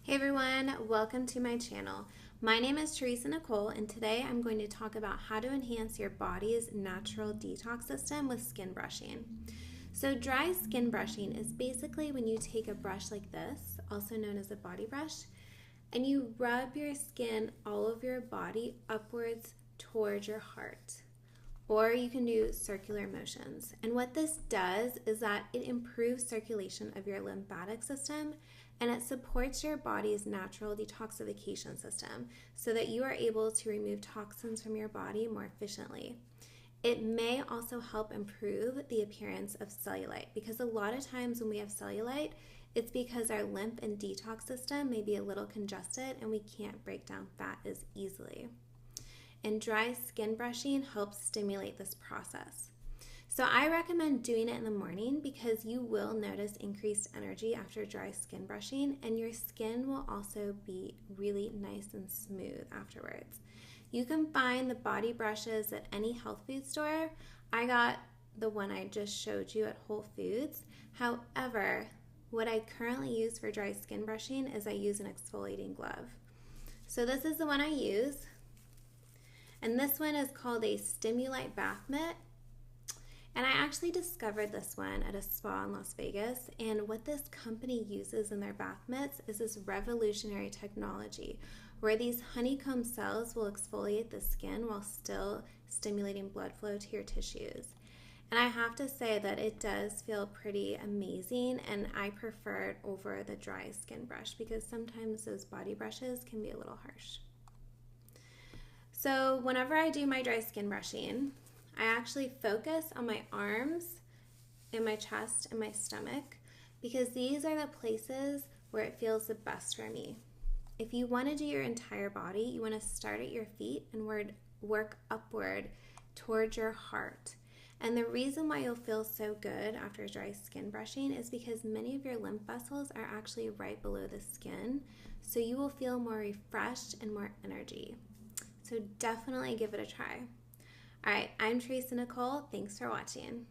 Hey everyone, welcome to my channel. My name is Teresa Nicole, and today I'm going to talk about how to enhance your body's natural detox system with skin brushing. So dry skin brushing is basically when you take a brush like this, also known as a body brush, and you rub your skin all over your body upwards towards your heart. Or you can do circular motions. And what this does is that it improves circulation of your lymphatic system and it supports your body's natural detoxification system so that you are able to remove toxins from your body more efficiently. It may also help improve the appearance of cellulite because a lot of times when we have cellulite, it's because our lymph and detox system may be a little congested and we can't break down fat as easily. And dry skin brushing helps stimulate this process. So I recommend doing it in the morning because you will notice increased energy after dry skin brushing, and your skin will also be really nice and smooth afterwards. You can find the body brushes at any health food store. I got the one I just showed you at Whole Foods. However, what I currently use for dry skin brushing is I use an exfoliating glove. So this is the one I use. And this one is called a Stimulite Bath Mitt. And I actually discovered this one at a spa in Las Vegas. And what this company uses in their bath mitts is this revolutionary technology where these honeycomb cells will exfoliate the skin while still stimulating blood flow to your tissues. And I have to say that it does feel pretty amazing, and I prefer it over the dry skin brush because sometimes those body brushes can be a little harsh. So whenever I do my dry skin brushing, I actually focus on my arms and my chest and my stomach because these are the places where it feels the best for me. If you want to do your entire body, you want to start at your feet and work upward towards your heart. And the reason why you'll feel so good after dry skin brushing is because many of your lymph vessels are actually right below the skin, so you will feel more refreshed and more energy. So definitely give it a try. All right, I'm Teresa Nicole. Thanks for watching.